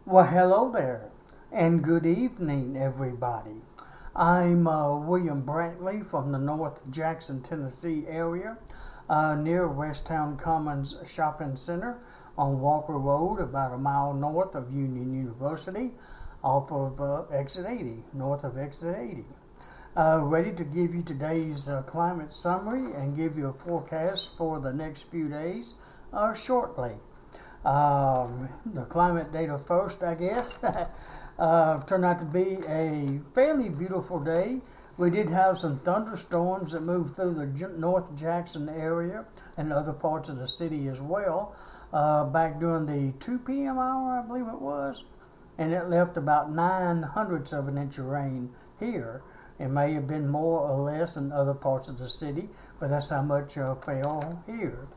Well, hello there, and good evening, everybody. I'm William Brantley from the North Jackson, Tennessee area, near Westtown Commons Shopping Center on Walker Road, about a mile north of Union University, off of Exit 80, north of Exit 80. Ready to give you today's climate summary and give you a forecast for the next few days shortly. The climate data first, I guess. Turned out to be a fairly beautiful day. We did have some thunderstorms that moved through the North Jackson area and other parts of the city as well, back during the 2 p.m. hour, I believe it was, and it left about 9/100ths of an inch of rain here. It may have been more or less in other parts of the city, but that's how much fell here.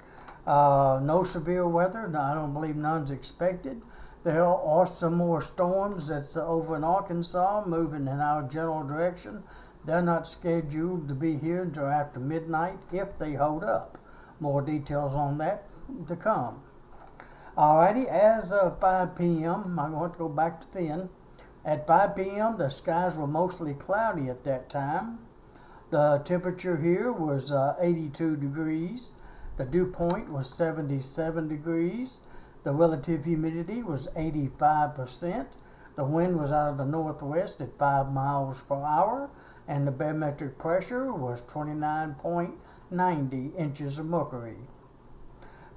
No severe weather. No, I don't believe none's expected. There are some more storms that's over in Arkansas moving in our general direction. They're not scheduled to be here until after midnight if they hold up. More details on that to come. Alrighty, as of 5 p.m., I'm going to go back to then. At 5 p.m., the skies were mostly cloudy at that time. The temperature here was 82 degrees. The dew point was 77 degrees. The relative humidity was 85%. The wind was out of the northwest at 5 miles per hour, and the barometric pressure was 29.90 inches of mercury.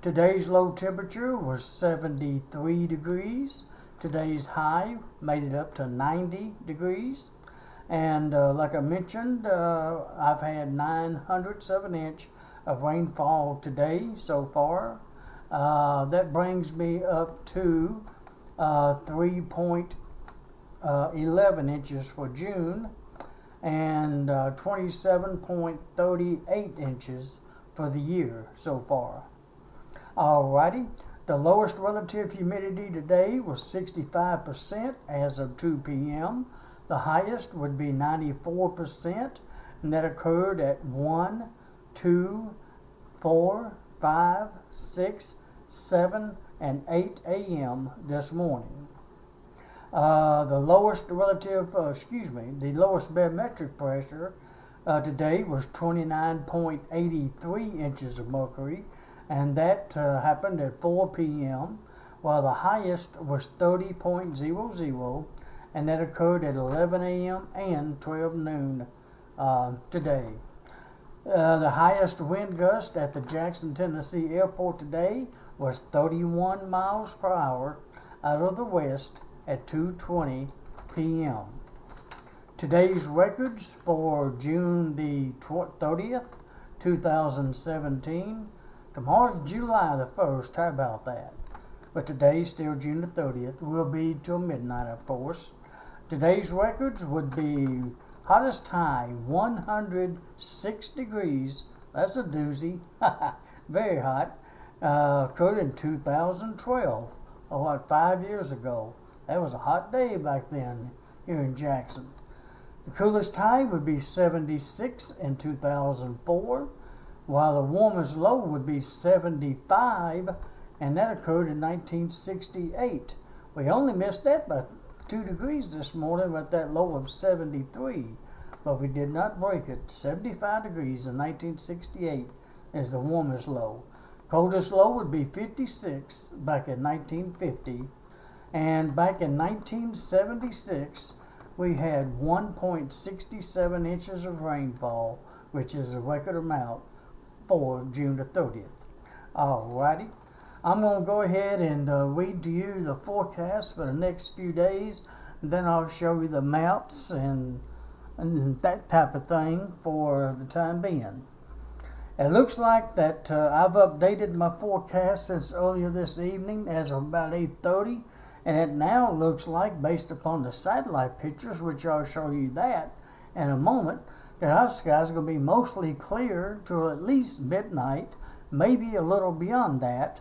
Today's low temperature was 73 degrees. Today's high made it up to 90 degrees. And like I mentioned, I've had 9/100ths of an inch of rainfall today so far. That brings me up to 3.11 inches for June and 27.38 inches for the year so far. Alrighty, the lowest relative humidity today was 65% as of 2 p.m. The highest would be 94%, and that occurred at 1, 2, 4, 5, 6, 7, and 8 a.m. this morning. The lowest barometric pressure today was 29.83 inches of mercury, and that happened at 4 p.m., while the highest was 30.00, and that occurred at 11 a.m. and 12 noon today. The highest wind gust at the Jackson, Tennessee airport today was 31 miles per hour out of the west at 2:20 p.m. Today's records for June the 30th, 2017. Tomorrow's July the 1st. How about that? But today's still June the 30th. Will be till midnight, of course. Today's records would be hottest high 106 degrees. That's a doozy. Very hot. Occurred in 2012, about 5 years ago. That was a hot day back then here in Jackson. The coolest high would be 76 in 2004, while the warmest low would be 75, and that occurred in 1968. We only missed that by 2 degrees this morning with that low of 73, but we did not break it. 75 degrees in 1968 is the warmest low. Coldest low would be 56 back in 1950, and back in 1976 we had 1.67 inches of rainfall, which is a record amount for June the 30th. Alrighty. I'm going to go ahead and read to you the forecast for the next few days, and then I'll show you the maps and that type of thing for the time being. It looks like that I've updated my forecast since earlier this evening as of about 8:30, and it now looks like, based upon the satellite pictures, which I'll show you that in a moment, that our skies are going to be mostly clear till at least midnight, maybe a little beyond that.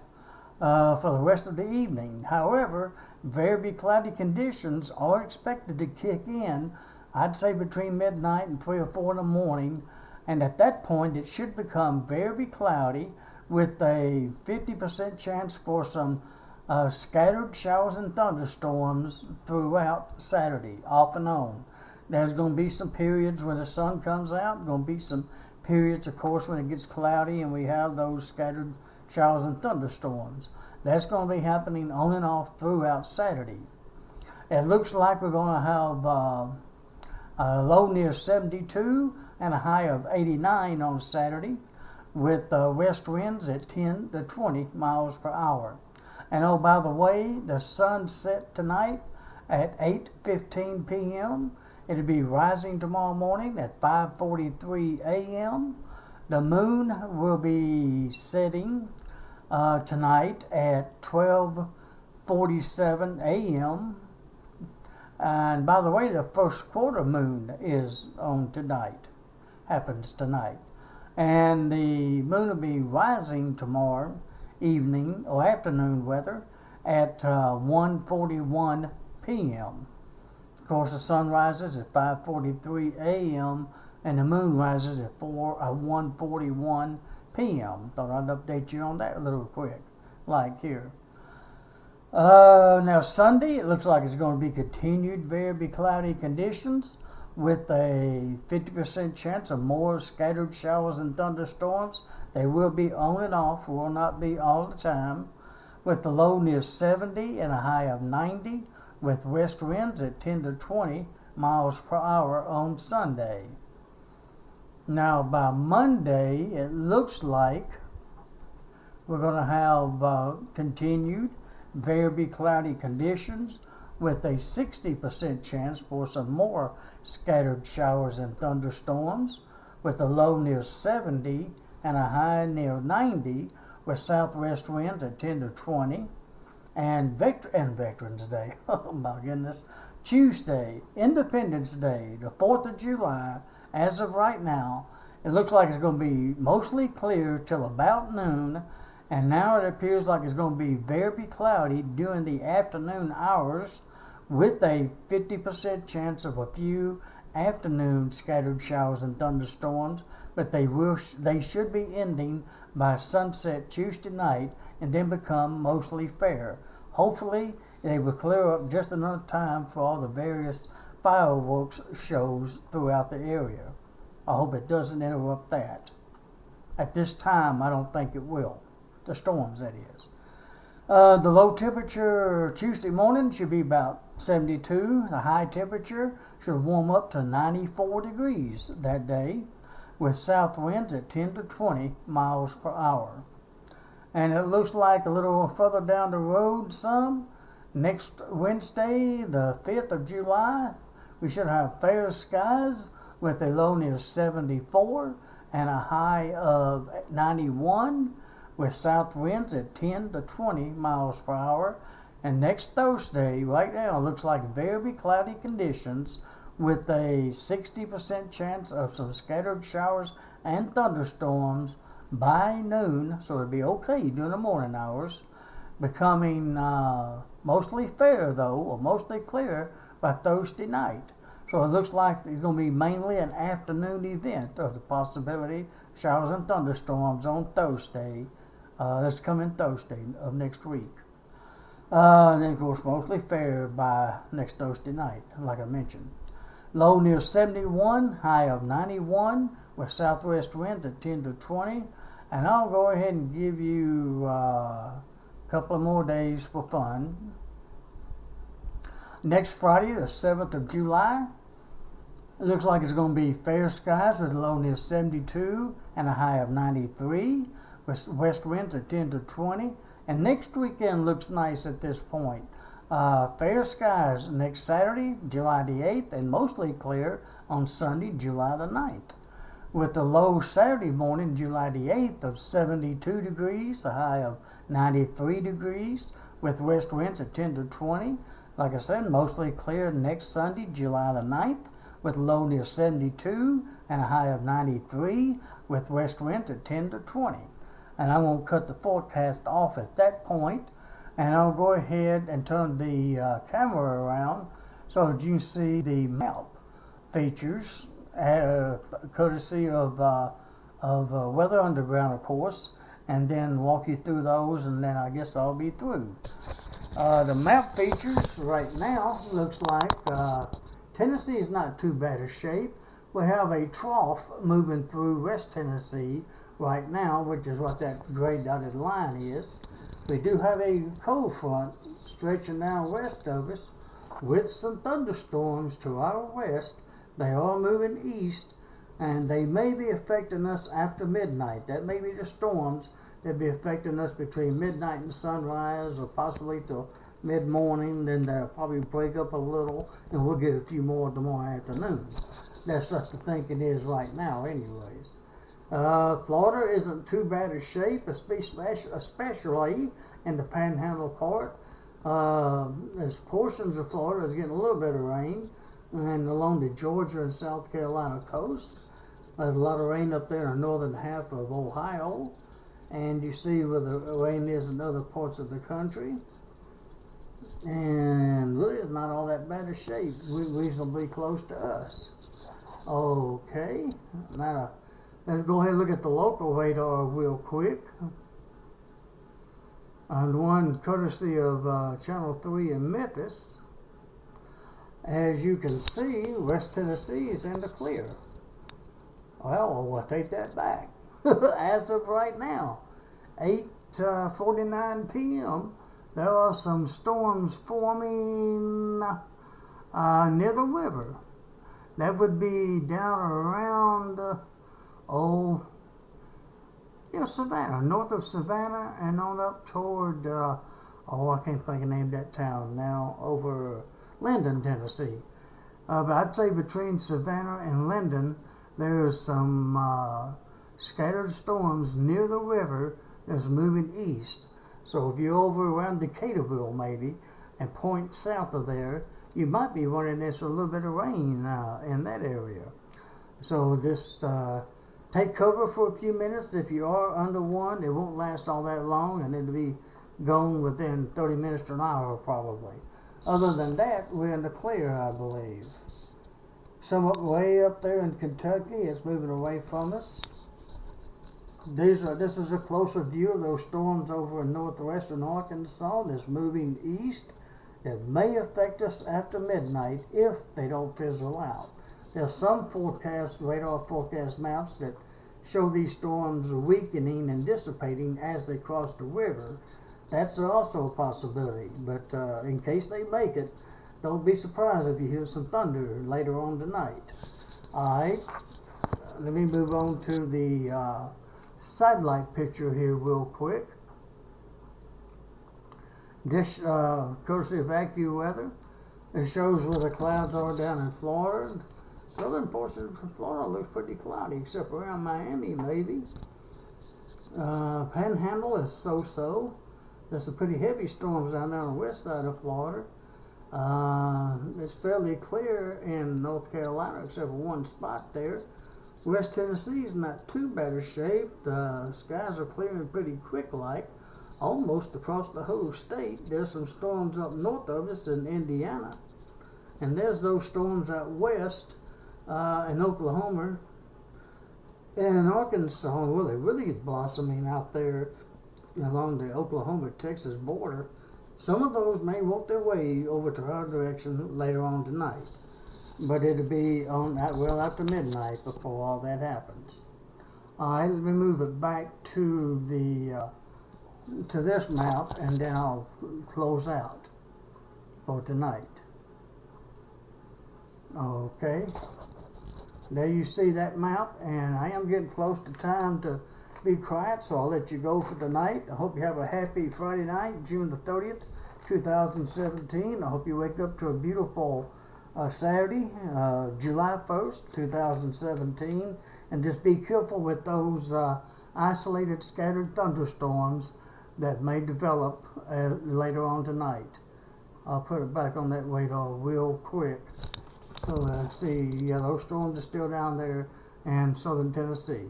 For the rest of the evening. However, very cloudy conditions are expected to kick in, I'd say between midnight and 3 or 4 in the morning, and at that point it should become very cloudy with a 50% chance for some scattered showers and thunderstorms throughout Saturday, off and on. There's going to be some periods when the sun comes out. Going to be some periods, of course, when it gets cloudy and we have those scattered showers and thunderstorms. That's going to be happening on and off throughout Saturday. It looks like we're going to have a low near 72 and a high of 89 on Saturday, with west winds at 10 to 20 miles per hour. And oh, by the way, the sun set tonight at 8:15 p.m. It'll be rising tomorrow morning at 5:43 a.m. The moon will be setting tonight at 12:47 a.m. And by the way, the first quarter moon is on tonight, happens tonight. And the moon will be rising tomorrow evening or afternoon weather at 1:41 p.m. Of course, the sun rises at 5:43 a.m. and the moon rises at 1:41 p.m. Thought I'd update you on that a little quick, like here. Now Sunday, it looks like it's going to be continued very cloudy conditions with a 50% chance of more scattered showers and thunderstorms. They will be on and off, will not be all the time, with the low near 70 and a high of 90, with west winds at 10 to 20 miles per hour on Sunday. Now by Monday, it looks like we're going to have continued very cloudy conditions with a 60% chance for some more scattered showers and thunderstorms, with a low near 70 and a high near 90, with southwest winds at 10 to 20. And Veterans Day, oh my goodness, Tuesday, Independence Day, the 4th of July, as of right now, it looks like it's going to be mostly clear till about noon. And now it appears like it's going to be very cloudy during the afternoon hours, with a 50% chance of a few afternoon scattered showers and thunderstorms, but they should be ending by sunset Tuesday night and then become mostly fair. Hopefully, they will clear up just enough time for all the various fireworks shows throughout the area. I hope it doesn't interrupt that. At this time, I don't think it will. The storms, that is. The low temperature Tuesday morning should be about 72. The high temperature should warm up to 94 degrees that day, with south winds at 10 to 20 miles per hour. And it looks like a little further down the road next Wednesday, the 5th of July, we should have fair skies with a low near 74 and a high of 91, with south winds at 10 to 20 miles per hour. And next Thursday, right now, looks like very cloudy conditions with a 60% chance of some scattered showers and thunderstorms by noon, so it'll be okay during the morning hours, becoming mostly fair though, or mostly clear by Thursday night. So it looks like it's going to be mainly an afternoon event of the possibility of showers and thunderstorms on Thursday, this coming Thursday of next week. And then of course mostly fair by next Thursday night, like I mentioned. Low near 71, high of 91, with southwest winds at 10 to 20. And I'll go ahead and give you a couple of more days for fun. Next Friday, the 7th of July, it looks like it's going to be fair skies with a low near 72 and a high of 93, with west winds at 10 to 20. And next weekend looks nice at this point. Fair skies next Saturday, July the 8th, and mostly clear on Sunday, July the 9th. With the low Saturday morning, July the 8th, of 72 degrees, a high of 93 degrees, with west winds at 10 to 20. Like I said, mostly clear next Sunday, July the 9th, with low near 72 and a high of 93, with west winds at 10 to 20. And I won't cut the forecast off at that point, and I'll go ahead and turn the camera around so that you can see the map features, courtesy of Weather Underground, of course, and then walk you through those, and then I guess I'll be through. The map features right now looks like Tennessee is not too bad a shape. We have a trough moving through West Tennessee right now, which is what that gray dotted line is. We do have a cold front stretching down west of us with some thunderstorms to our west. They are moving east, and they may be affecting us after midnight. That may be the storms that be affecting us between midnight and sunrise, or possibly till mid-morning. Then they'll probably break up a little, and we'll get a few more tomorrow afternoon. That's what the thinking is right now, anyways. Florida isn't too bad a shape, especially in the Panhandle part. As portions of Florida is getting a little bit of rain, and along the Georgia and South Carolina coast. There's a lot of rain up there in the northern half of Ohio, and you see where the rain is in other parts of the country. And really, it's not all that bad a shape. We're reasonably close to us. Okay, now let's go ahead and look at the local radar real quick. And one courtesy of Channel 3 in Memphis. As you can see, West Tennessee is in the clear. Well, I'll take that back. As of right now, 8:49 p.m., there are some storms forming near the river. That would be down around, Savannah, north of Savannah, and on up toward, I can't think of the name of that town now, over Linden, Tennessee. But I'd say between Savannah and Linden, there's some scattered storms near the river that's moving east. So if you're over around Decaturville maybe, and point south of there, you might be running into a little bit of rain in that area. So just take cover for a few minutes. If you are under one, it won't last all that long, and it'll be gone within 30 minutes to an hour probably. Other than that, we're in the clear, I believe. Somewhat way up there in Kentucky, it's moving away from us. This is a closer view of those storms over in northwestern Arkansas that's moving east. That may affect us after midnight if they don't fizzle out. There's some radar forecast maps that show these storms weakening and dissipating as they cross the river. That's also a possibility, but in case they make it, don't be surprised if you hear some thunder later on tonight. Alright, let me move on to the satellite picture here real quick. This, courtesy of AccuWeather, it shows where the clouds are down in Florida. Southern portion of Florida looks pretty cloudy, except around Miami, maybe. Panhandle is so-so. There's some pretty heavy storms down there on the west side of Florida. It's fairly clear in North Carolina, except for one spot there. West Tennessee is not too bad a shape. The skies are clearing pretty quick-like, almost across the whole state. There's some storms up north of us in Indiana, and there's those storms out west in Oklahoma and Arkansas. Well, they're really blossoming out there along the Oklahoma-Texas border. Some of those may work their way over to our direction later on tonight, but it'll be on that well after midnight before all that happens. All right, let me move it back to the to this map, and then I'll close out for tonight. Okay, there you see that map, and I am getting close to time to be quiet, so I'll let you go for tonight. I hope you have a happy Friday night, June the 30th, 2017. I hope you wake up to a beautiful Saturday, July 1st, 2017, and just be careful with those isolated scattered thunderstorms that may develop later on tonight. I'll put it back on that radar real quick. So see, yeah, those storms are still down there in southern Tennessee.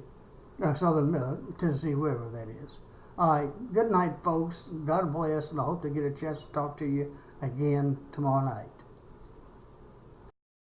Southern Tennessee River, that is. All right, good night, folks. God bless, and I hope to get a chance to talk to you again tomorrow night.